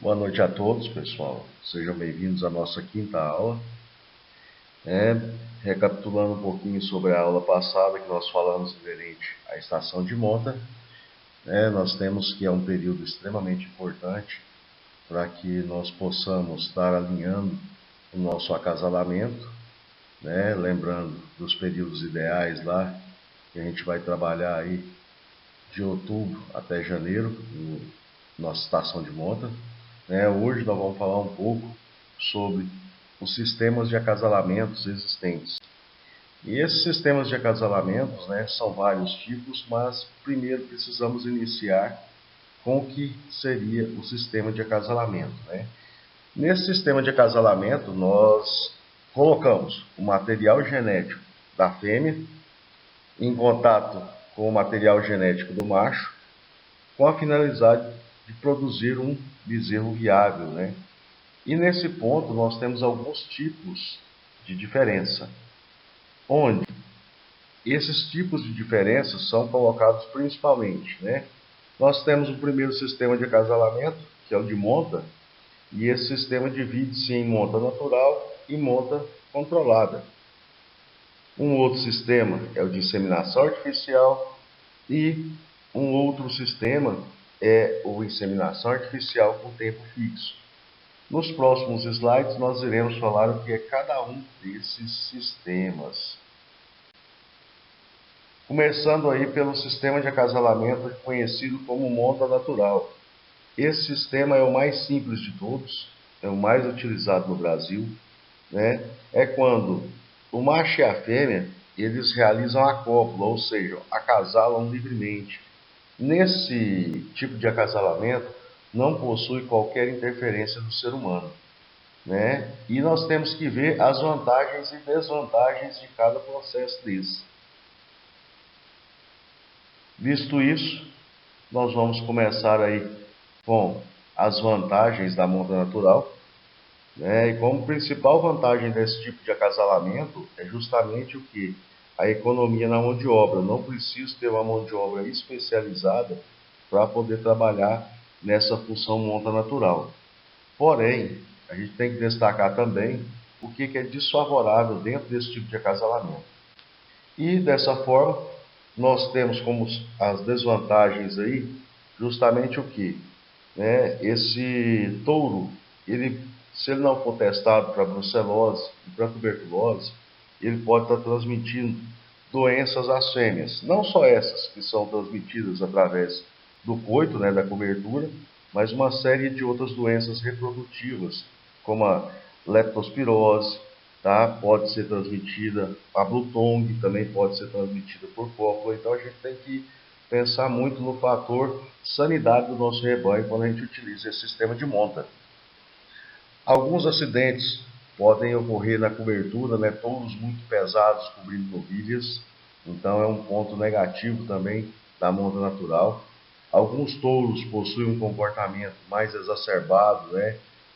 Boa noite a todos, pessoal. Sejam bem-vindos à nossa quinta aula. Recapitulando um pouquinho sobre a aula passada que nós falamos referente à estação de monta, nós temos que é um período extremamente importante para que nós possamos estar alinhando o nosso acasalamento, lembrando dos períodos ideais lá, que a gente vai trabalhar aí de outubro até janeiro, nossa estação de monta. Hoje nós vamos falar um pouco sobre os sistemas de acasalamentos existentes. E esses sistemas de acasalamentos, são vários tipos, mas primeiro precisamos iniciar com o que seria o sistema de acasalamento. Nesse sistema de acasalamento, nós colocamos o material genético da fêmea em contato com o material genético do macho, com a finalidade de produzir um bezerro viável. E nesse ponto nós temos alguns tipos de diferença, onde esses tipos de diferença são colocados principalmente. Nós temos o primeiro sistema de acasalamento, que é o de monta, e esse sistema divide-se em monta natural e monta controlada. Um outro sistema é o de inseminação artificial e um outro sistema é o inseminação artificial com tempo fixo. Nos próximos slides nós iremos falar o que é cada um desses sistemas. Começando aí pelo sistema de acasalamento conhecido como monta natural. Esse sistema é o mais simples de todos, é o mais utilizado no Brasil. É quando o macho e a fêmea eles realizam a cópula, ou seja, acasalam livremente. Nesse tipo de acasalamento não possui qualquer interferência do ser humano. E nós temos que ver as vantagens e desvantagens de cada processo desse. Visto isso, nós vamos começar aí com as vantagens da monta natural. E como principal vantagem desse tipo de acasalamento é justamente o que? A economia na mão de obra. Eu não preciso ter uma mão de obra especializada para poder trabalhar nessa função monta natural. Porém, a gente tem que destacar também o que é desfavorável dentro desse tipo de acasalamento. E dessa forma, nós temos como as desvantagens aí, justamente o que? Esse touro, se ele não for testado para brucelose e para tuberculose, ele pode estar transmitindo doenças às fêmeas. Não só essas que são transmitidas através do coito, da cobertura, mas uma série de outras doenças reprodutivas, como a leptospirose, pode ser transmitida, a Bluetongue também pode ser transmitida por cópula. Então a gente tem que pensar muito no fator sanidade do nosso rebanho quando a gente utiliza esse sistema de monta. Alguns acidentes podem ocorrer na cobertura, touros muito pesados cobrindo novilhas, então é um ponto negativo também da monta natural. Alguns touros possuem um comportamento mais exacerbado,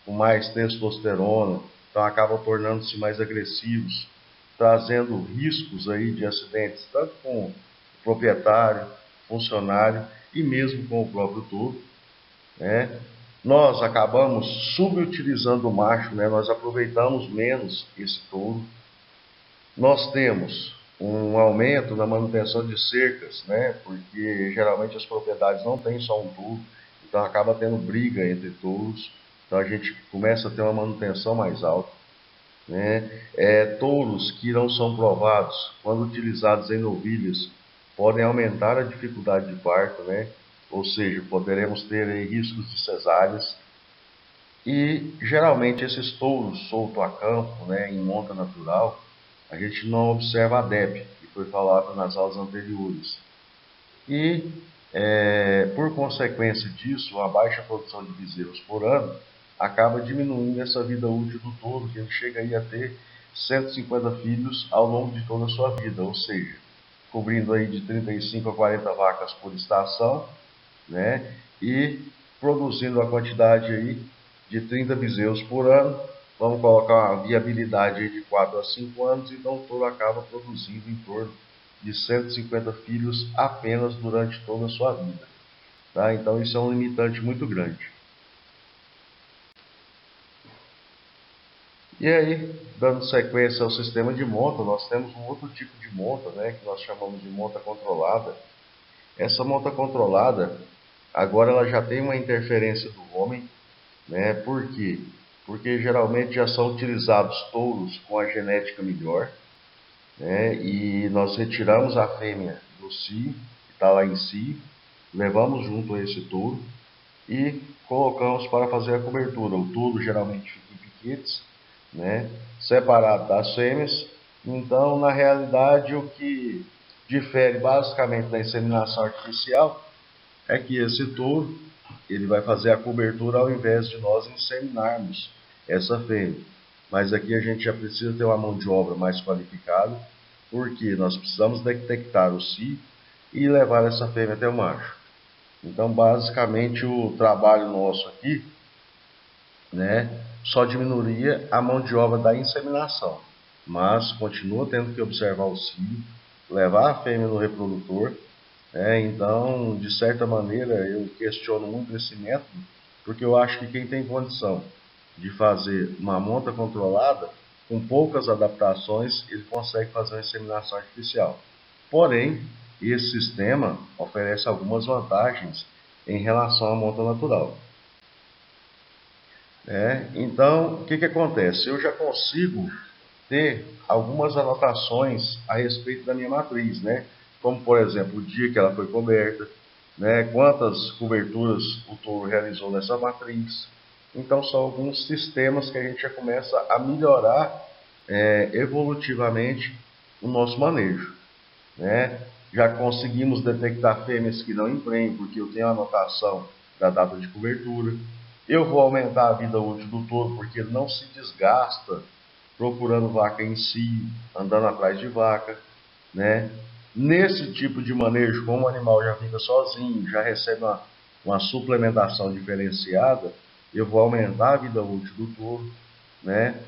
com mais testosterona, então acabam tornando-se mais agressivos, trazendo riscos aí de acidentes, tanto com o proprietário, funcionário e mesmo com o próprio touro. Nós acabamos subutilizando o macho, nós aproveitamos menos esse touro. Nós temos um aumento na manutenção de cercas, porque geralmente as propriedades não têm só um touro, então acaba tendo briga entre touros, então a gente começa a ter uma manutenção mais alta. Touros que não são provados, quando utilizados em novilhas, podem aumentar a dificuldade de parto, ou seja, poderemos ter aí riscos de cesáreas. E geralmente esses touros soltos a campo, em monta natural, a gente não observa a DEP, que foi falado nas aulas anteriores. E por consequência disso, a baixa produção de bezerros por ano acaba diminuindo essa vida útil do touro, que ele chega aí a ter 150 filhos ao longo de toda a sua vida, ou seja, cobrindo aí de 35 a 40 vacas por estação, e produzindo a quantidade aí de 30 bezerros por ano. Vamos colocar uma viabilidade aí de 4 a 5 anos, então o touro acaba produzindo em torno de 150 filhos apenas durante toda a sua vida. Então isso é um limitante muito grande. E aí, dando sequência ao sistema de monta, nós temos um outro tipo de monta, né, que nós chamamos de monta controlada. Essa monta controlada, agora ela já tem uma interferência do homem, né? Por quê? Porque geralmente já são utilizados touros com a genética melhor, né? E nós retiramos a fêmea do cio, que está lá em si, levamos junto a esse touro e colocamos para fazer a cobertura. O touro geralmente fica em piquetes, né? Separado das fêmeas. Então, na realidade, o que difere basicamente da inseminação artificial é que esse touro ele vai fazer a cobertura ao invés de nós inseminarmos essa fêmea. Mas aqui a gente já precisa ter uma mão de obra mais qualificada, porque nós precisamos detectar o cio e levar essa fêmea até o macho. Então, basicamente, o trabalho nosso aqui, né, só diminuiria a mão de obra da inseminação, mas continua tendo que observar o cio, levar a fêmea no reprodutor. Então, de certa maneira, eu questiono muito esse método, porque eu acho que quem tem condição de fazer uma monta controlada, com poucas adaptações, ele consegue fazer uma inseminação artificial. Porém, esse sistema oferece algumas vantagens em relação à monta natural. Então, o que acontece? Eu já consigo ter algumas anotações a respeito da minha matriz, né? Como, por exemplo, o dia que ela foi coberta, né? Quantas coberturas o touro realizou nessa matriz. Então, são alguns sistemas que a gente já começa a melhorar evolutivamente o nosso manejo, né? Já conseguimos detectar fêmeas que não emprenham, porque eu tenho a anotação da data de cobertura. Eu vou aumentar a vida útil do touro, porque ele não se desgasta procurando vaca em si, andando atrás de vaca, né? Nesse tipo de manejo, como o animal já fica sozinho, já recebe uma suplementação diferenciada, eu vou aumentar a vida útil do touro, né?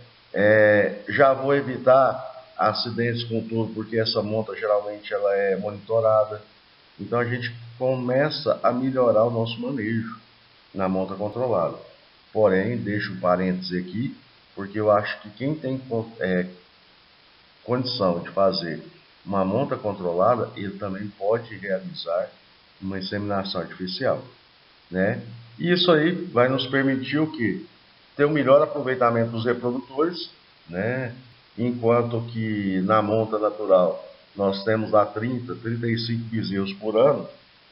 Já vou evitar acidentes com o touro, porque essa monta geralmente ela é monitorada. Então a gente começa a melhorar o nosso manejo na monta controlada. Porém, deixo um parêntese aqui, porque eu acho que quem tem condição de fazer uma monta controlada, ele também pode realizar uma inseminação artificial, né? E isso aí vai nos permitir o quê? Ter um melhor aproveitamento dos reprodutores, né? Enquanto que na monta natural nós temos lá 35 bezerros por ano,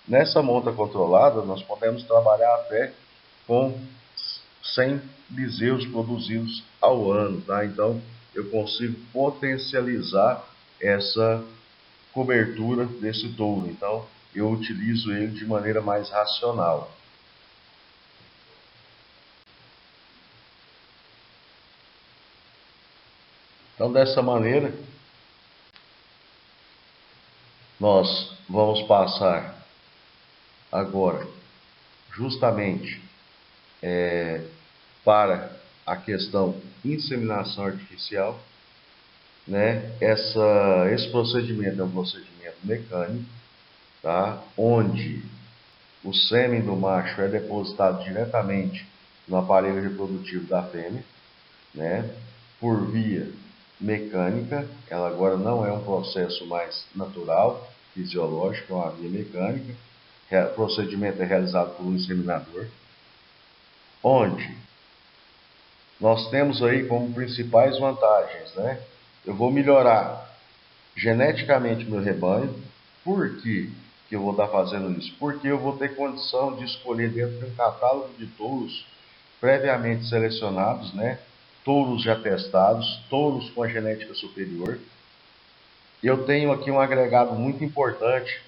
nessa monta controlada nós podemos trabalhar até com 100 bezerros produzidos ao ano, tá? Então eu consigo potencializar essa cobertura desse touro. Então eu utilizo ele de maneira mais racional. Então, dessa maneira, nós vamos passar agora justamente para a questão inseminação artificial, né? Esse procedimento é um procedimento mecânico, tá? Onde o sêmen do macho é depositado diretamente no aparelho reprodutivo da fêmea, né? Por via mecânica. Ela agora não é um processo mais natural, fisiológico, é uma via mecânica. O procedimento é realizado por um inseminador, onde nós temos aí como principais vantagens, né? Eu vou melhorar geneticamente meu rebanho. Por que eu vou estar fazendo isso? Porque eu vou ter condição de escolher dentro de um catálogo de touros previamente selecionados, né? Touros já testados, touros com a genética superior. Eu tenho aqui um agregado muito importante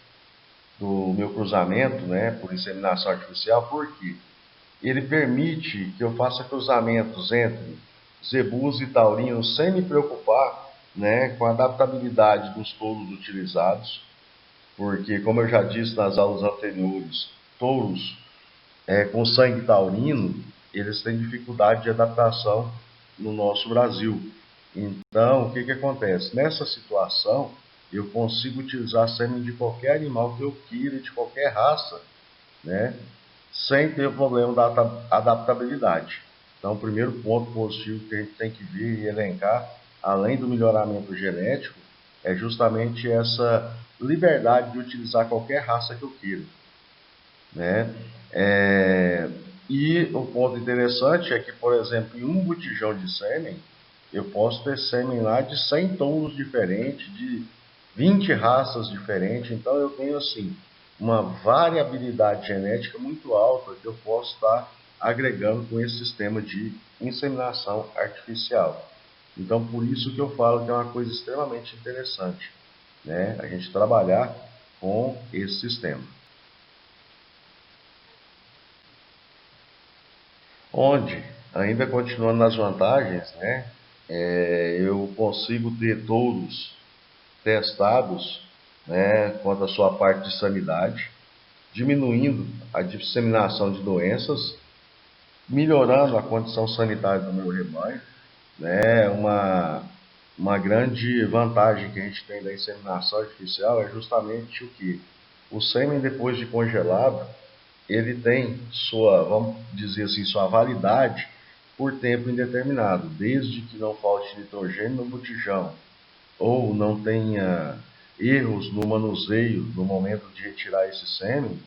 do meu cruzamento, né, por inseminação artificial, porque ele permite que eu faça cruzamentos entre zebus e taurinos sem me preocupar, né, com a adaptabilidade dos touros utilizados, porque, como eu já disse nas aulas anteriores, touros com sangue taurino, eles têm dificuldade de adaptação no nosso Brasil. Então, o que acontece? Nessa situação, eu consigo utilizar sêmen de qualquer animal que eu queira, de qualquer raça, né? Sem ter o problema da adaptabilidade. Então, o primeiro ponto positivo que a gente tem que ver e elencar, além do melhoramento genético, é justamente essa liberdade de utilizar qualquer raça que eu queira, né? E o ponto interessante é que, por exemplo, em um botijão de sêmen, eu posso ter sêmen lá de 100 touros diferentes, de 20 raças diferentes. Então eu tenho assim uma variabilidade genética muito alta que eu posso estar agregando com esse sistema de inseminação artificial. Então por isso que eu falo que é uma coisa extremamente interessante, né, a gente trabalhar com esse sistema. Onde, ainda continuando nas vantagens, né, eu consigo ter touros testados, né, quanto à sua parte de sanidade, diminuindo a disseminação de doenças, melhorando a condição sanitária do meu rebanho, né, uma grande vantagem que a gente tem da inseminação artificial é justamente o que? O sêmen, depois de congelado, ele tem sua, vamos dizer assim, sua validade por tempo indeterminado, desde que não falte nitrogênio no botijão ou não tenha erros no manuseio no momento de retirar esse sêmen,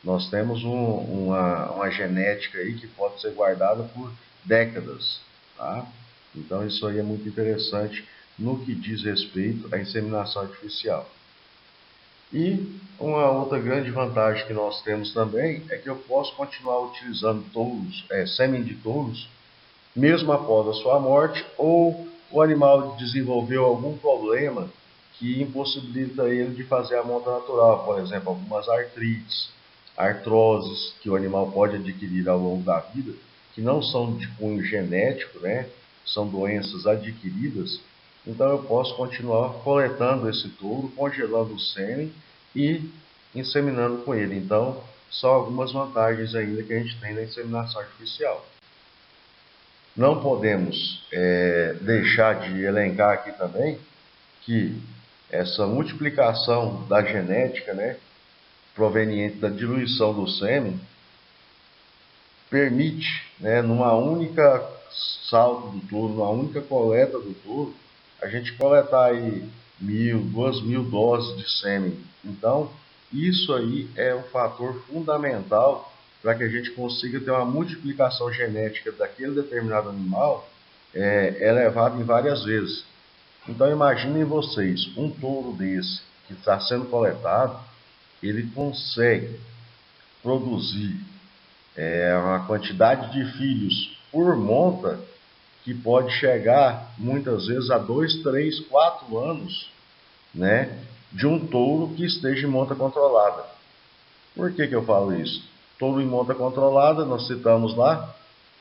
nós temos uma genética aí que pode ser guardada por décadas, tá? Então isso aí é muito interessante no que diz respeito à inseminação artificial. E uma outra grande vantagem que nós temos também é que eu posso continuar utilizando touros, sêmen de touros, mesmo após a sua morte, ou o animal desenvolveu algum problema que impossibilita ele de fazer a monta natural, por exemplo, algumas artrites, artroses que o animal pode adquirir ao longo da vida, que não são de cunho genético, né? São doenças adquiridas. Então eu posso continuar coletando esse touro, congelando o sêmen e inseminando com ele. Então, são algumas vantagens ainda que a gente tem na inseminação artificial. Não podemos deixar de elencar aqui também que essa multiplicação da genética, né, proveniente da diluição do sêmen, permite, né, numa única salto do touro, numa única coleta do touro, a gente coletar aí 1.000, 2.000 doses de sêmen. Então, isso aí é um fator fundamental para que a gente consiga ter uma multiplicação genética daquele determinado animal elevada em várias vezes. Então, imaginem vocês, um touro desse que está sendo coletado, ele consegue produzir uma quantidade de filhos por monta que pode chegar muitas vezes a 2, 3, 4 anos, né, de um touro que esteja em monta controlada. Por que eu falo isso? Touro em monta controlada, nós citamos lá,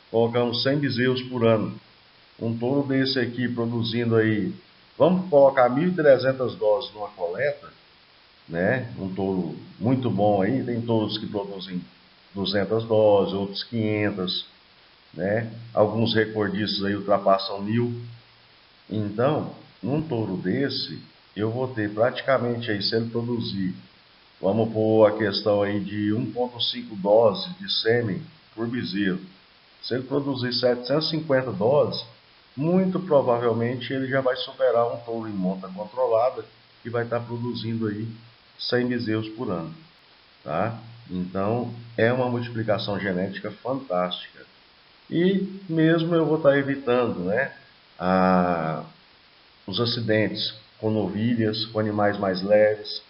colocamos 100 bezerros por ano. Um touro desse aqui produzindo aí, vamos colocar 1.300 doses numa coleta, né? Um touro muito bom aí, tem touros que produzem 200 doses, outros 500, né? Alguns recordistas aí ultrapassam 1.000. Então, num touro desse, eu vou ter praticamente aí, se ele produzir, vamos pôr a questão aí de 1,5 doses de sêmen por bezerro. Se ele produzir 750 doses, muito provavelmente ele já vai superar um touro em monta controlada e vai estar produzindo aí 100 bezerros por ano, tá? Então, é uma multiplicação genética fantástica. E mesmo eu vou estar evitando, né, os acidentes com novilhas, com animais mais leves.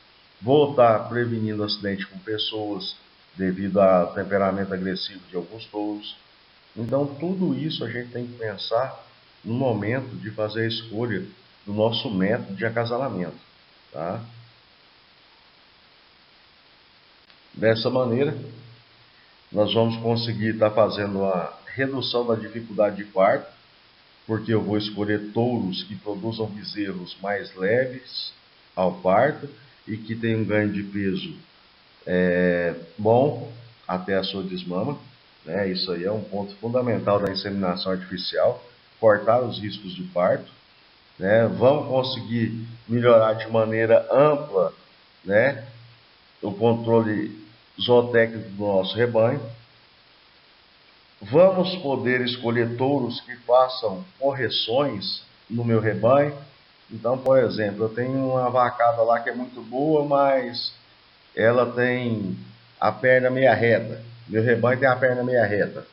Vou estar prevenindo acidente com pessoas devido ao temperamento agressivo de alguns touros. Então, tudo isso a gente tem que pensar no momento de fazer a escolha do nosso método de acasalamento, tá? Dessa maneira, nós vamos conseguir estar fazendo a redução da dificuldade de parto, porque eu vou escolher touros que produzam bezerros mais leves ao parto e que tenham um ganho de peso bom até a sua desmama, né? Isso aí é um ponto fundamental da inseminação artificial, cortar os riscos de parto, né? Vamos conseguir melhorar de maneira ampla, né, o controle zootécnico do nosso rebanho. Vamos poder escolher touros que façam correções no meu rebanho. Então, por exemplo, eu tenho uma vacada lá que é muito boa, mas ela tem a perna meia reta. Meu rebanho tem a perna meia reta.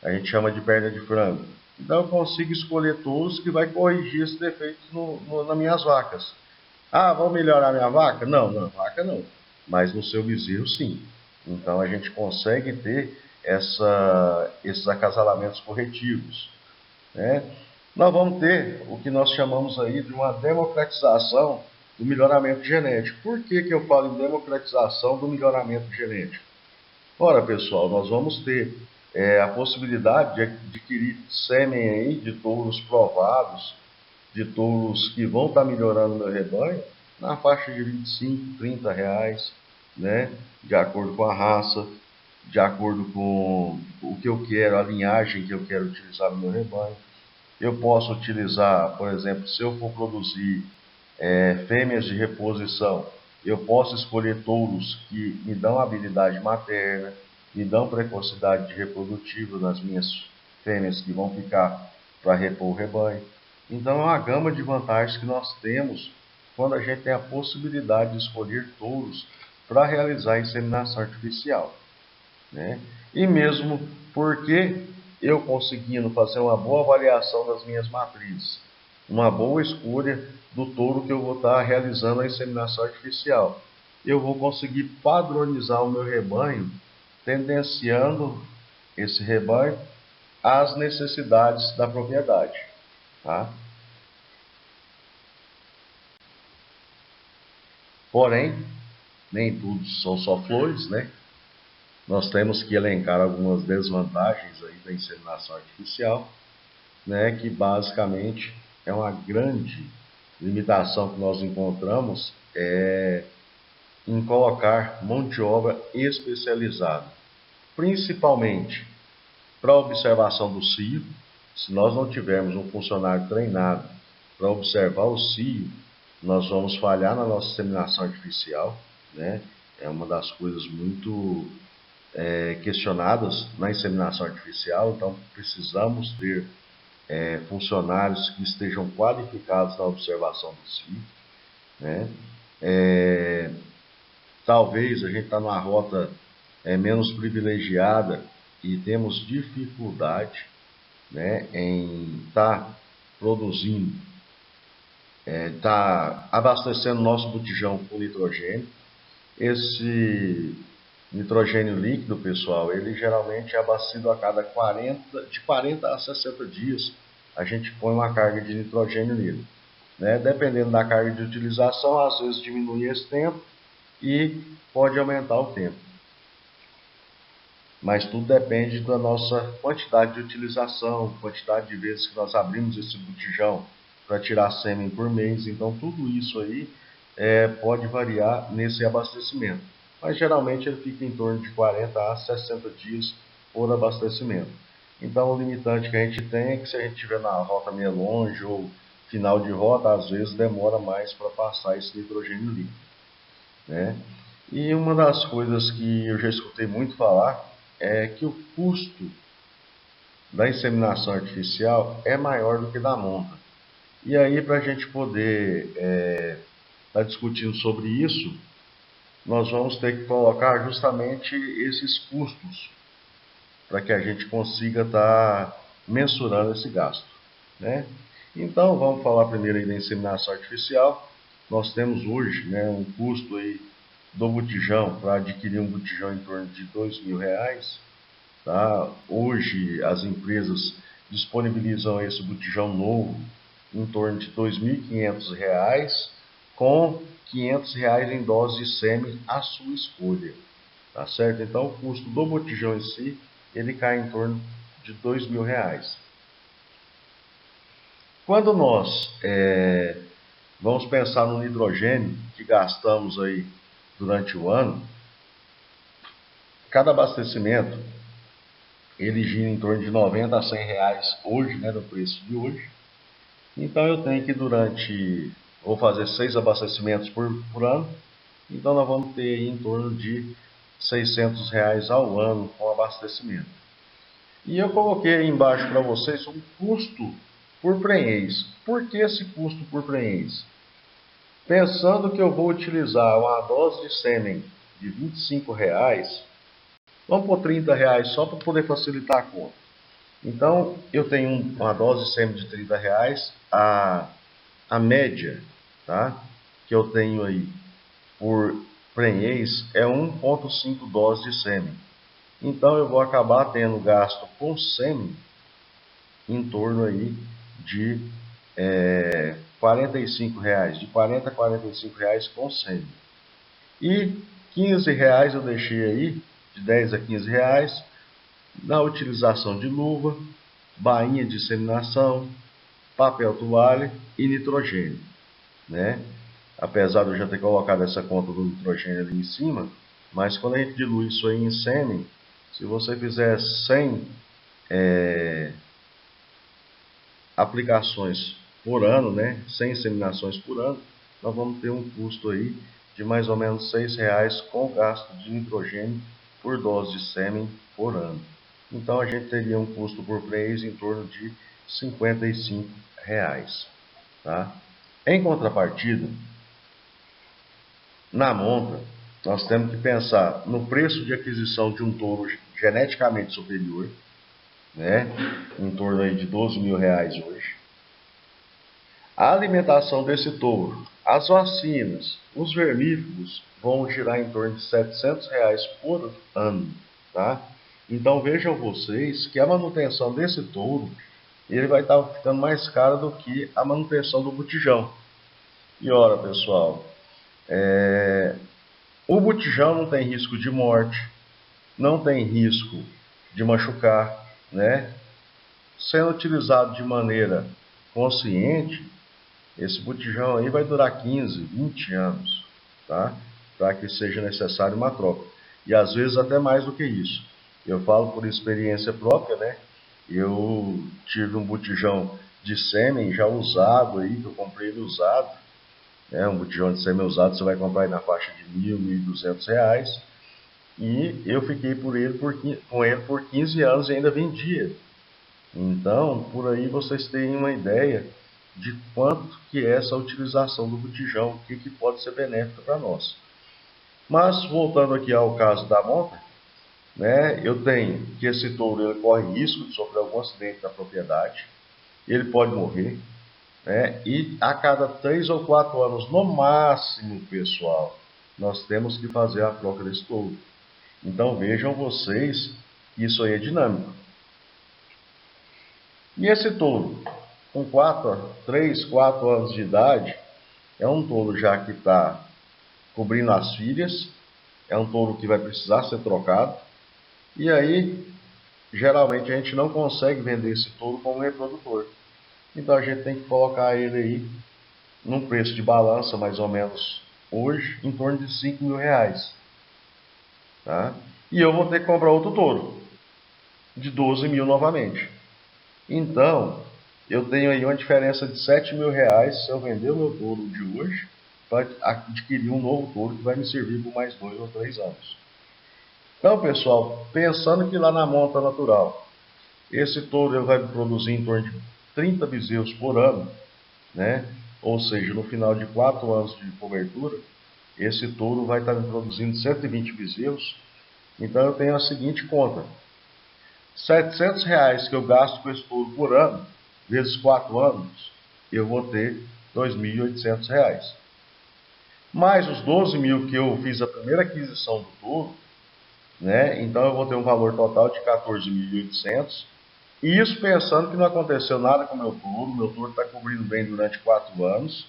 A gente chama de perna de frango. Então eu consigo escolher touros que vai corrigir esse defeito nas minhas vacas. Ah, vão melhorar minha vaca? Não, na vaca não. Mas no seu bezerro sim. Então a gente consegue ter esses acasalamentos corretivos, né? Nós vamos ter o que nós chamamos aí de uma democratização do melhoramento genético. Por que eu falo em democratização do melhoramento genético? Ora, pessoal, nós vamos ter a possibilidade de adquirir sêmen aí de touros provados, de touros que vão estar melhorando o meu rebanho, na faixa de 25, 30 reais, né? De acordo com a raça, de acordo com o que eu quero, a linhagem que eu quero utilizar no meu rebanho. Eu posso utilizar, por exemplo, se eu for produzir fêmeas de reposição, eu posso escolher touros que me dão habilidade materna, me dão precocidade reprodutiva nas minhas fêmeas que vão ficar para repor o rebanho. Então é uma gama de vantagens que nós temos quando a gente tem a possibilidade de escolher touros para realizar a inseminação artificial, né? E mesmo porque eu conseguindo fazer uma boa avaliação das minhas matrizes, uma boa escolha do touro que eu vou estar realizando a inseminação artificial, eu vou conseguir padronizar o meu rebanho, tendenciando esse rebanho às necessidades da propriedade, tá? Porém, nem tudo são só flores, né? Nós temos que elencar algumas desvantagens aí da inseminação artificial, né, que basicamente é uma grande limitação que nós encontramos em colocar mão de obra especializada, principalmente para a observação do cio. Se nós não tivermos um funcionário treinado para observar o cio, nós vamos falhar na nossa inseminação artificial, né? É uma das coisas muito questionadas na inseminação artificial, então precisamos ter funcionários que estejam qualificados na observação do cio, né? Talvez a gente está numa rota menos privilegiada e temos dificuldade, né, em estar produzindo, estar abastecendo nosso botijão com nitrogênio. Esse nitrogênio líquido, pessoal, ele geralmente é abastecido a cada 40 a 60 dias. A gente põe uma carga de nitrogênio nele, né? Dependendo da carga de utilização, às vezes diminui esse tempo e pode aumentar o tempo. Mas tudo depende da nossa quantidade de utilização, quantidade de vezes que nós abrimos esse botijão para tirar sêmen por mês. Então tudo isso aí pode variar nesse abastecimento. Mas geralmente ele fica em torno de 40 a 60 dias por abastecimento. Então o limitante que a gente tem é que se a gente estiver na rota meio longe ou final de rota, às vezes demora mais para passar esse nitrogênio líquido, né? E uma das coisas que eu já escutei muito falar é que o custo da inseminação artificial é maior do que da monta. E aí, para a gente poder estar discutindo sobre isso, nós vamos ter que colocar justamente esses custos para que a gente consiga estar mensurando esse gasto, né? Então, vamos falar primeiro aí da inseminação artificial. Nós temos hoje, né, um custo aí do botijão, para adquirir um botijão em torno de R$ 2.000. Tá? Hoje as empresas disponibilizam esse botijão novo em torno de R$ 2.500, com R$ 500 em dose de sêmen à sua escolha. Tá certo? Então o custo do botijão em si, ele cai em torno de R$ 2.000. Quando nós vamos pensar no nitrogênio que gastamos aí durante o ano, cada abastecimento ele gira em torno de 90 a 100 reais hoje, né, no preço de hoje. Então eu tenho que vou fazer 6 abastecimentos por ano, então nós vamos ter em torno de R$ 600 ao ano com abastecimento. E eu coloquei aí embaixo para vocês um custo por prenhez. Por que esse custo por prenhez? Pensando que eu vou utilizar uma dose de sêmen de R$ 25, vamos por R$ 30 só para poder facilitar a conta. Então, eu tenho uma dose de sêmen de R$ 30, a média, tá, que eu tenho aí por prenhez é 1,5 doses de sêmen. Então, eu vou acabar tendo gasto com sêmen em torno aí de R$ 45, de R$ 40 a R$ 45 com sêmen. E R$ 15 eu deixei aí, de R$ 10 a R$ 15, na utilização de luva, bainha de inseminação, papel toalha e nitrogênio, né? Apesar de eu já ter colocado essa conta do nitrogênio ali em cima, mas quando a gente dilui isso aí em sêmen, se você fizer 100 aplicações por ano, né? 100 inseminações por ano, nós vamos ter um custo aí de mais ou menos R$ 6 com gasto de nitrogênio por dose de sêmen por ano. Então a gente teria um custo por prenhez em torno de R$ 55. Tá? Em contrapartida, na monta, nós temos que pensar no preço de aquisição de um touro geneticamente superior, né? Em torno aí de R$ 12.000 hoje. A alimentação desse touro, as vacinas, os vermífugos vão girar em torno de R$ 700 por ano, tá? Então vejam vocês que a manutenção desse touro ele vai estar ficando mais caro do que a manutenção do botijão. E ora, pessoal, o botijão não tem risco de morte, não tem risco de machucar, né? Sendo utilizado de maneira consciente, esse botijão aí vai durar 15, 20 anos, tá? Para que seja necessário uma troca. E às vezes até mais do que isso. Eu falo por experiência própria, né? Eu tive um botijão de sêmen já usado aí, que eu comprei ele usado. Um botijão de sêmen usado você vai comprar aí na faixa de R$ 1.000, R$ 1.200. E eu fiquei com ele por 15 anos e ainda vendia. Então, por aí vocês têm uma ideia de quanto que é essa utilização do botijão, o que pode ser benéfico para nós. Mas, voltando aqui ao caso da monta, né, eu tenho que esse touro ele corre risco de sofrer algum acidente na propriedade, ele pode morrer, né, e a cada 3 ou 4 anos, no máximo, pessoal, nós temos que fazer a troca desse touro. Então, vejam vocês que isso aí é dinâmico. E esse touro, com 3, 4 anos de idade, é um touro já que está cobrindo as filhas, é um touro que vai precisar ser trocado. E aí, geralmente a gente não consegue vender esse touro como reprodutor. Então a gente tem que colocar ele aí num preço de balança, mais ou menos hoje, em torno de R$ 5.000. Tá? E eu vou ter que comprar outro touro, de 12 mil novamente. Então, eu tenho aí uma diferença de R$ 7.000 se eu vender o meu touro de hoje para adquirir um novo touro que vai me servir por mais 2 ou 3 anos. Então, pessoal, pensando que lá na monta natural, esse touro ele vai produzir em torno de 30 bezerros por ano, né? Ou seja, no final de 4 anos de cobertura, esse touro vai estar me produzindo 120 bezerros. Então, eu tenho a seguinte conta. R$ 700 que eu gasto com esse touro por ano, vezes 4 anos, eu vou ter R$ 2.800. Mais os 12 mil que eu fiz a primeira aquisição do touro, né? Então eu vou ter um valor total de 14.800. E isso pensando que não aconteceu nada com o meu touro está cobrindo bem durante 4 anos,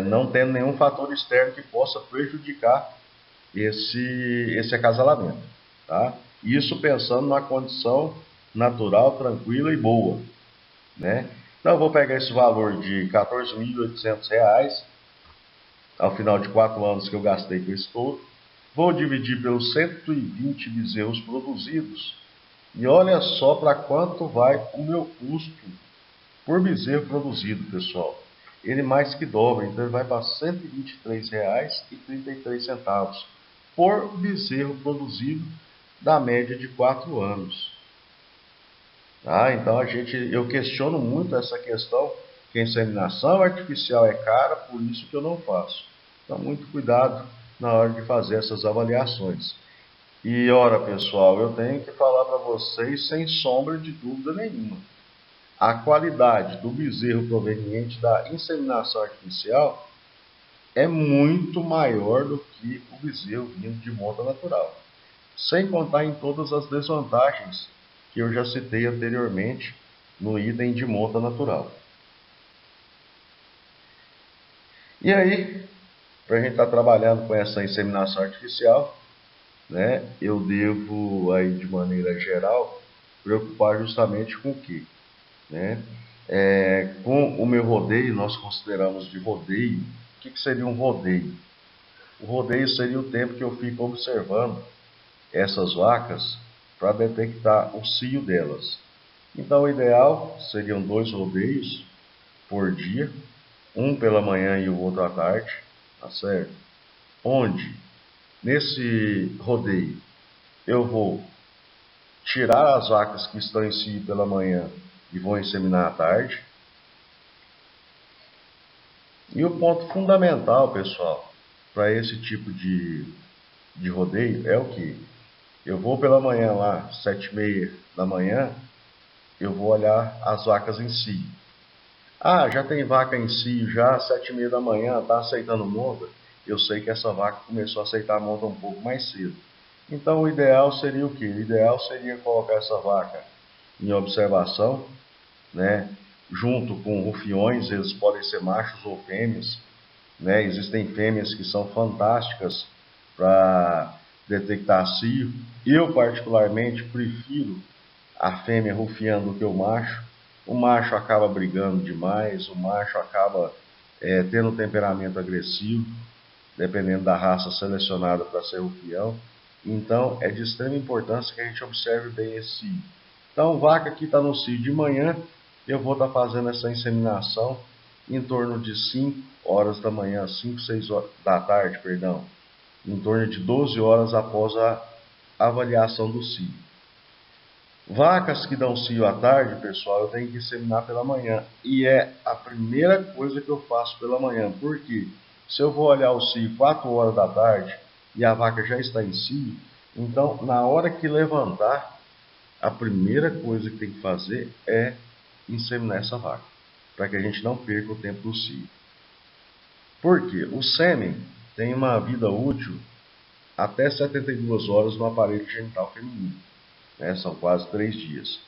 não tendo nenhum fator externo que possa prejudicar esse acasalamento. Tá? Isso pensando na condição natural, tranquila e boa. Né? Então eu vou pegar esse valor de R$ 14.800 ao final de 4 anos que eu gastei com esse touro. Vou dividir pelos 120 bezerros produzidos. E olha só para quanto vai o meu custo por bezerro produzido, pessoal. Ele mais que dobra, então ele vai para R$ 123,33 por bezerro produzido da média de 4 anos. Tá? Então eu questiono muito essa questão, que a inseminação artificial é cara, por isso que eu não faço. Então, muito cuidado na hora de fazer essas avaliações. E, ora, pessoal, eu tenho que falar para vocês sem sombra de dúvida nenhuma. A qualidade do bezerro proveniente da inseminação artificial é muito maior do que o bezerro vindo de monta natural. Sem contar em todas as desvantagens que eu já citei anteriormente no item de monta natural. E aí, para a gente estar trabalhando com essa inseminação artificial, né, eu devo, aí, de maneira geral, preocupar justamente com o quê? Né? Com o meu rodeio, nós consideramos de rodeio, o que seria um rodeio? O rodeio seria o tempo que eu fico observando essas vacas para detectar o cio delas. Então, o ideal seriam 2 rodeios por dia, um pela manhã e o outro à tarde, tá certo? Onde, nesse rodeio, eu vou tirar as vacas que estão em cio pela manhã e vou inseminar à tarde. E o ponto fundamental, pessoal, para esse tipo de rodeio é o que? Eu vou pela manhã lá, 7h30 da manhã, eu vou olhar as vacas em si. Ah, já tem vaca em si, já 7h30 da manhã, está aceitando monta. Eu sei que essa vaca começou a aceitar a monta um pouco mais cedo. Então o ideal seria o quê? O ideal seria colocar essa vaca em observação, né? Junto com rufiões, eles podem ser machos ou fêmeas, né? Existem fêmeas que são fantásticas para detectar cio. Eu particularmente prefiro a fêmea rufiando do que o macho. O macho acaba brigando demais, o macho acaba tendo um temperamento agressivo, dependendo da raça selecionada para ser rufião. Então é de extrema importância que a gente observe bem esse cio. Então, vaca que está no cio de manhã, eu vou estar fazendo essa inseminação em torno de 5 horas da manhã, 5, 6 horas da tarde, perdão, em torno de 12 horas após a avaliação do cio. Vacas que dão cio à tarde, pessoal, eu tenho que inseminar pela manhã. E é a primeira coisa que eu faço pela manhã. Por quê? Se eu vou olhar o cio 4 horas da tarde e a vaca já está em cio, então na hora que levantar, a primeira coisa que tem que fazer é inseminar essa vaca, para que a gente não perca o tempo do cio. Por quê? O sêmen tem uma vida útil até 72 horas no aparelho genital feminino. São quase 3 dias.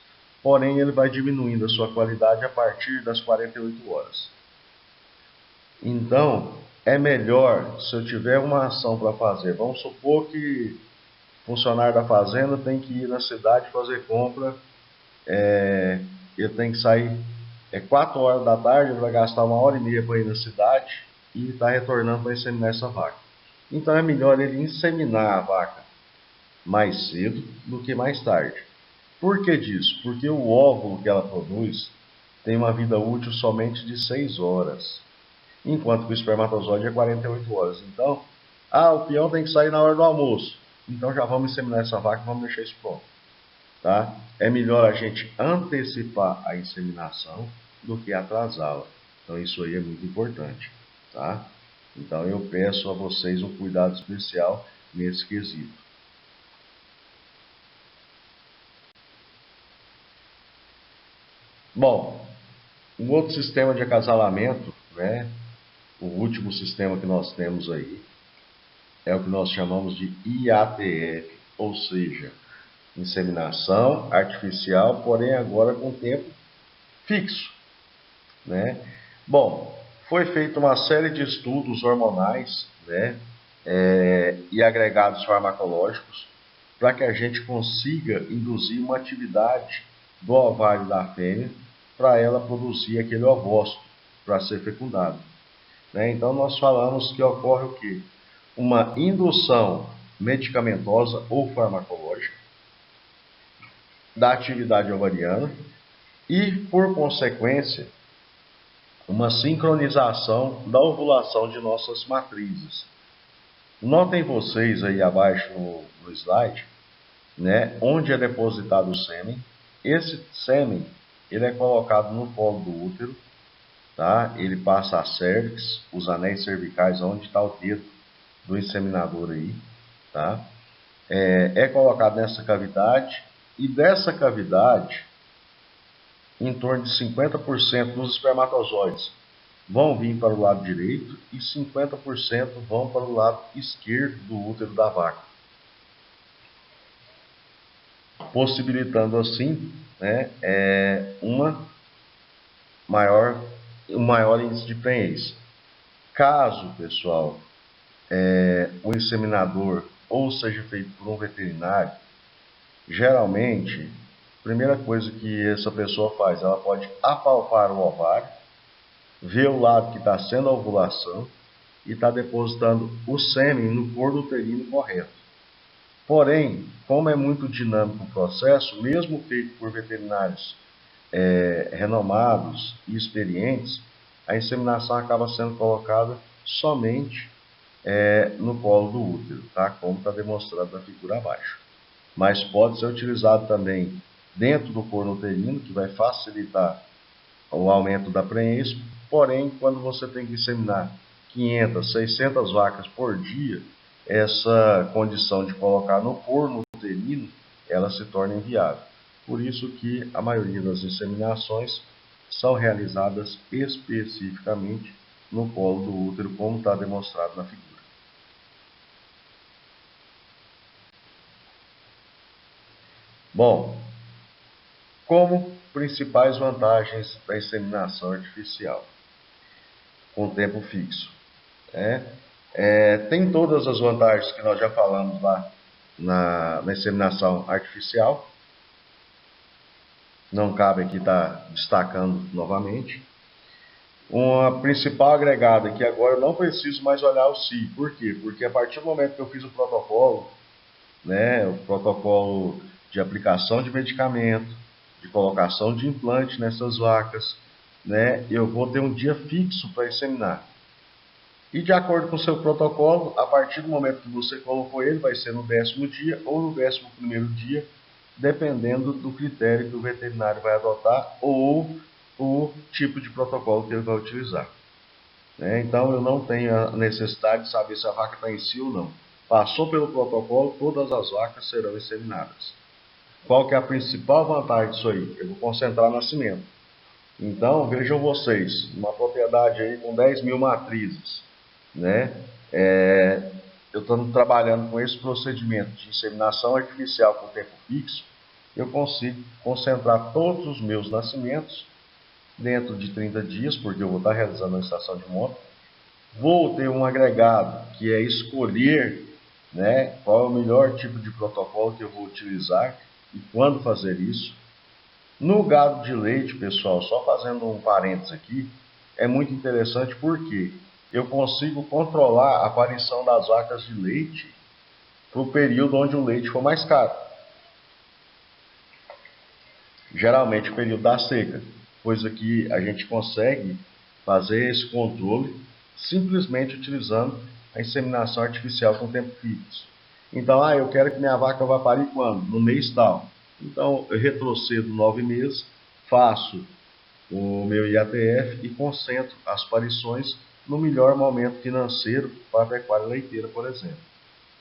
Porém, ele vai diminuindo a sua qualidade a partir das 48 horas. Então, é melhor, se eu tiver uma ação para fazer, vamos supor que o funcionário da fazenda tem que ir na cidade fazer compra, ele tem que sair 4 horas da tarde, ele vai gastar 1h30 para ir na cidade e está retornando para inseminar essa vaca. Então, é melhor ele inseminar a vaca mais cedo do que mais tarde. Por que disso? Porque o óvulo que ela produz tem uma vida útil somente de 6 horas, enquanto que o espermatozoide é 48 horas. Então, o peão tem que sair na hora do almoço. Então já vamos inseminar essa vaca e vamos deixar isso pronto. Tá? É melhor a gente antecipar a inseminação do que atrasá-la. Então isso aí é muito importante. Tá? Então eu peço a vocês um cuidado especial nesse quesito. Bom, um outro sistema de acasalamento, né, o último sistema que nós temos aí, é o que nós chamamos de IATF, ou seja, inseminação artificial, porém agora com tempo fixo. Né? Bom, foi feita uma série de estudos hormonais, né, e agregados farmacológicos para que a gente consiga induzir uma atividade do ovário da fêmea para ela produzir aquele ovócito para ser fecundado. Né? Então nós falamos que ocorre o quê? Uma indução medicamentosa ou farmacológica da atividade ovariana e, por consequência, uma sincronização da ovulação de nossas matrizes. Notem vocês aí abaixo no slide né, onde é depositado o sêmen. Esse sêmen ele é colocado no colo do útero, tá? Ele passa a cérvix, os anéis cervicais, onde está o dedo do inseminador aí, tá? É colocado nessa cavidade, e dessa cavidade, em torno de 50% dos espermatozoides vão vir para o lado direito e 50% vão para o lado esquerdo do útero da vaca, possibilitando assim, né, um maior índice de prenhez. Caso, pessoal, o inseminador ou seja feito por um veterinário, geralmente, a primeira coisa que essa pessoa faz, ela pode apalpar o ovário, ver o lado que está sendo a ovulação e está depositando o sêmen no corpo uterino correto. Porém, como é muito dinâmico o processo, mesmo feito por veterinários renomados e experientes, a inseminação acaba sendo colocada somente no colo do útero, tá? Como está demonstrado na figura abaixo. Mas pode ser utilizado também dentro do corno uterino, que vai facilitar o aumento da prenhez. Porém, quando você tem que inseminar 500, 600 vacas por dia, essa condição de colocar no corno uterino, ela se torna inviável. Por isso que a maioria das inseminações são realizadas especificamente no colo do útero, como está demonstrado na figura. Bom, como principais vantagens da inseminação artificial com tempo fixo? Tem todas as vantagens que nós já falamos lá na inseminação artificial. Não cabe aqui estar destacando novamente. Uma principal agregada que agora eu não preciso mais olhar o CI. Por quê? Porque a partir do momento que eu fiz o protocolo, né, o protocolo de aplicação de medicamento, de colocação de implante nessas vacas, né, eu vou ter um dia fixo para inseminar. E de acordo com o seu protocolo, a partir do momento que você colocou ele, vai ser no 10º dia ou no 11º dia, dependendo do critério que o veterinário vai adotar ou o tipo de protocolo que ele vai utilizar. Então eu não tenho a necessidade de saber se a vaca está em si ou não. Passou pelo protocolo, todas as vacas serão inseminadas. Qual que é a principal vantagem disso aí? Eu vou concentrar nascimento. Então, vejam vocês, uma propriedade aí com 10 mil matrizes, né? Eu estou trabalhando com esse procedimento de inseminação artificial com tempo fixo, eu consigo concentrar todos os meus nascimentos dentro de 30 dias, porque eu vou estar realizando a estação de monta. Vou ter um agregado, que é escolher, né, qual é o melhor tipo de protocolo que eu vou utilizar e quando fazer isso. No gado de leite, pessoal, só fazendo um parênteses aqui, é muito interessante porque eu consigo controlar a aparição das vacas de leite para o período onde o leite for mais caro. Geralmente o período da seca, pois aqui a gente consegue fazer esse controle simplesmente utilizando a inseminação artificial com tempo fixo. Então, eu quero que minha vaca vá parir quando? No mês tal. Então, eu retrocedo 9 meses, faço o meu IATF e concentro as parições no melhor momento financeiro para a pecuária leiteira, por exemplo.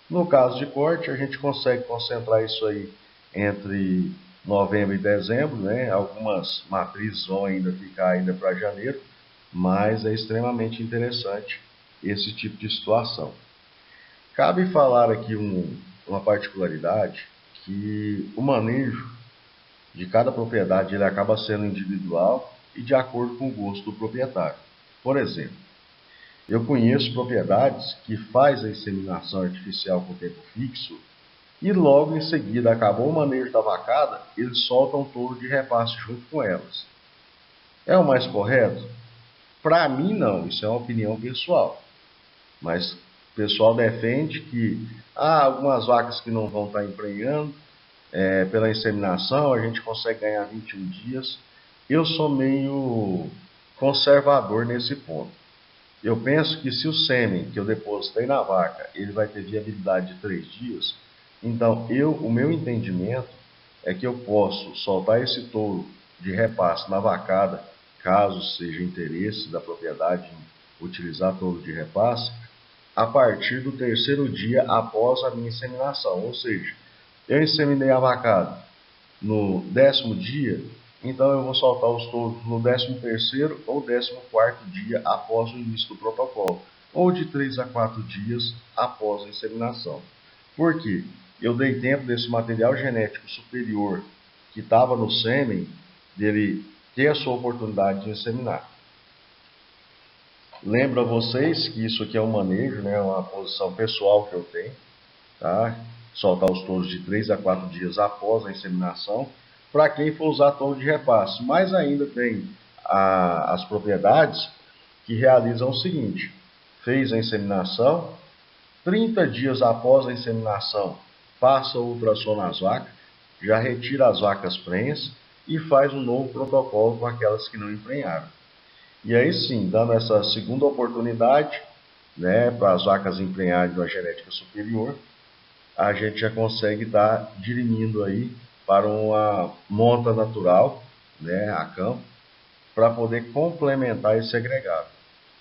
No caso de corte, a gente consegue concentrar isso aí entre novembro e dezembro, né? Algumas matrizes vão ainda ficar ainda para janeiro, mas é extremamente interessante esse tipo de situação. Cabe falar aqui uma particularidade, que o manejo de cada propriedade ele acaba sendo individual e de acordo com o gosto do proprietário. Por exemplo, eu conheço propriedades que fazem a inseminação artificial com tempo fixo e logo em seguida acabou o manejo da vacada, eles soltam um touro de repasse junto com elas. É o mais correto? Para mim não, isso é uma opinião pessoal. Mas o pessoal defende que algumas vacas que não vão estar emprenhando, pela inseminação a gente consegue ganhar 21 dias. Eu sou meio conservador nesse ponto. Eu penso que se o sêmen que eu depositei na vaca, ele vai ter viabilidade de 3 dias, Então, o meu entendimento é que eu posso soltar esse touro de repasse na vacada, caso seja interesse da propriedade em utilizar touro de repasse, a partir do terceiro dia após a minha inseminação. Ou seja, eu inseminei a vacada no 10º dia, então eu vou soltar os touros no 13º ou 14º dia após o início do protocolo, ou de 3 a 4 dias após a inseminação. Por quê? Eu dei tempo desse material genético superior que estava no sêmen, dele ter a sua oportunidade de inseminar. Lembro a vocês que isso aqui é um manejo, né, uma posição pessoal que eu tenho, tá? Soltar os touros de 3 a 4 dias após a inseminação, para quem for usar touro de repasse. Mas ainda tem as propriedades que realizam o seguinte: fez a inseminação, 30 dias após a inseminação, passa o ultrassom nas vacas, já retira as vacas prenhas e faz um novo protocolo com aquelas que não emprenharam. E aí sim, dando essa segunda oportunidade, né, para as vacas emprenharem uma genética superior, a gente já consegue estar dirimindo aí para uma monta natural, né, a campo, para poder complementar esse agregado.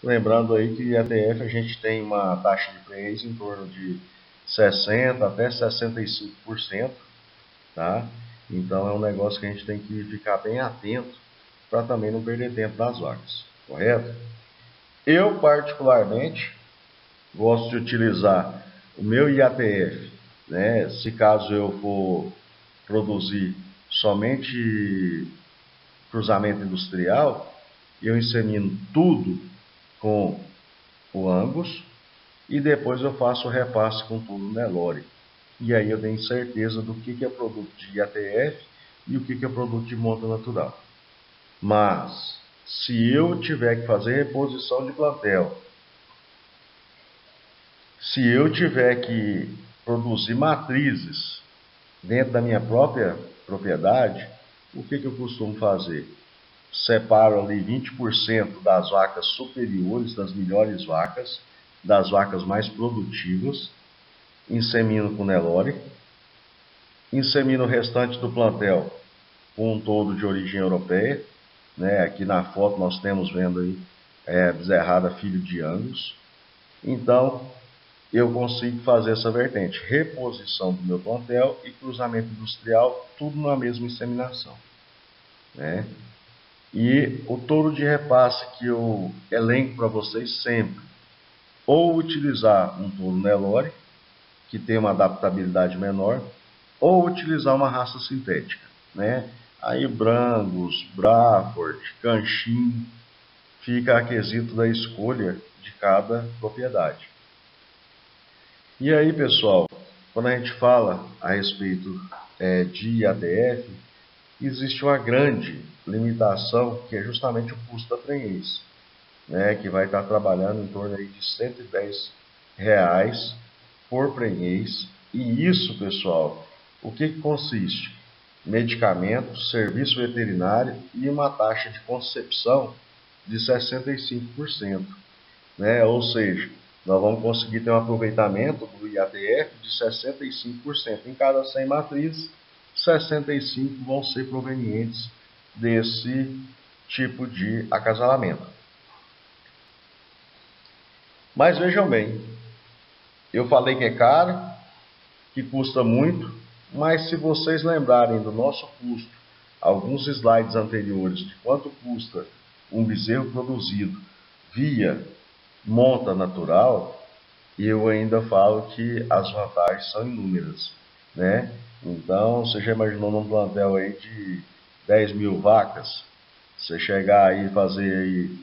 Lembrando aí que em IATF a gente tem uma taxa de prenhez em torno de 60% até 65%, tá? Então é um negócio que a gente tem que ficar bem atento para também não perder tempo das vacas, correto? Eu particularmente gosto de utilizar o meu IATF, né? Se caso eu for produzir somente cruzamento industrial, eu insemino tudo com o Angus e depois eu faço o repasse com tudo Nelore. E aí eu tenho certeza do que é produto de IATF e o que é produto de monta natural. Mas, se eu tiver que fazer reposição de plantel, se eu tiver que produzir matrizes dentro da minha própria propriedade, o que eu costumo fazer? Separo ali 20% das vacas superiores, das melhores vacas, das vacas mais produtivas, insemino com Nelore, insemino o restante do plantel com um touro de origem europeia, né? Aqui na foto nós temos vendo aí bezerrada filho de Angus. Então eu consigo fazer essa vertente, reposição do meu plantel e cruzamento industrial, tudo na mesma inseminação, né? E o touro de repasse que eu elenco para vocês sempre, ou utilizar um touro Nelore, que tem uma adaptabilidade menor, ou utilizar uma raça sintética, né? Aí Brangus, Braford, Canchim, fica a quesito da escolha de cada propriedade. E aí, pessoal, quando a gente fala a respeito de IATF, existe uma grande limitação que é justamente o custo da prenhez, né, que vai estar trabalhando em torno aí de R$ 110 por prenhez. E isso, pessoal, o que consiste? Medicamento, serviço veterinário e uma taxa de concepção de 65%, né? Ou seja, nós vamos conseguir ter um aproveitamento do IATF de 65%. Em cada 100 matrizes, 65 vão ser provenientes desse tipo de acasalamento. Mas vejam bem, eu falei que é caro, que custa muito, mas se vocês lembrarem do nosso custo, alguns slides anteriores de quanto custa um bezerro produzido via monta natural, eu ainda falo que as vantagens são inúmeras, né? Então, você já imaginou num plantel aí de 10 mil vacas, você chegar aí e fazer aí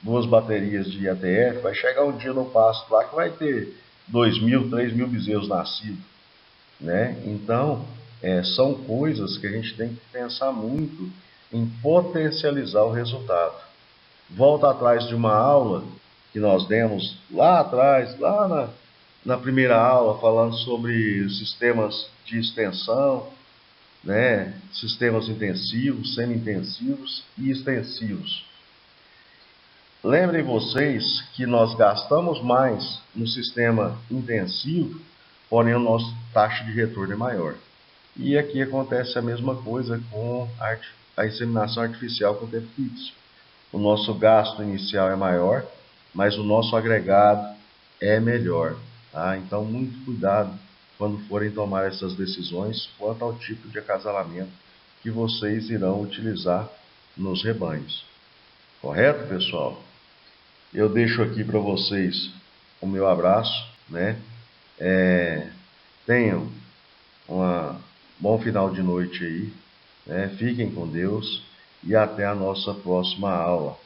2 baterias de IATF, vai chegar um dia no pasto lá que vai ter 2 mil, 3 mil bezerros nascidos, né? Então, são coisas que a gente tem que pensar muito em potencializar o resultado. Volta atrás de uma aula que nós demos lá atrás, lá na primeira aula, falando sobre sistemas de extensão, né? Sistemas intensivos, semi-intensivos e extensivos. Lembrem vocês que nós gastamos mais no sistema intensivo porém a nossa taxa de retorno é maior. E aqui acontece a mesma coisa com a inseminação artificial com tempo fixo. O nosso gasto inicial é maior, mas o nosso agregado é melhor. Tá? Então, muito cuidado quando forem tomar essas decisões quanto ao tipo de acasalamento que vocês irão utilizar nos rebanhos. Correto, pessoal? Eu deixo aqui para vocês o meu abraço, né? Tenham um bom final de noite aí, né? Fiquem com Deus e até a nossa próxima aula.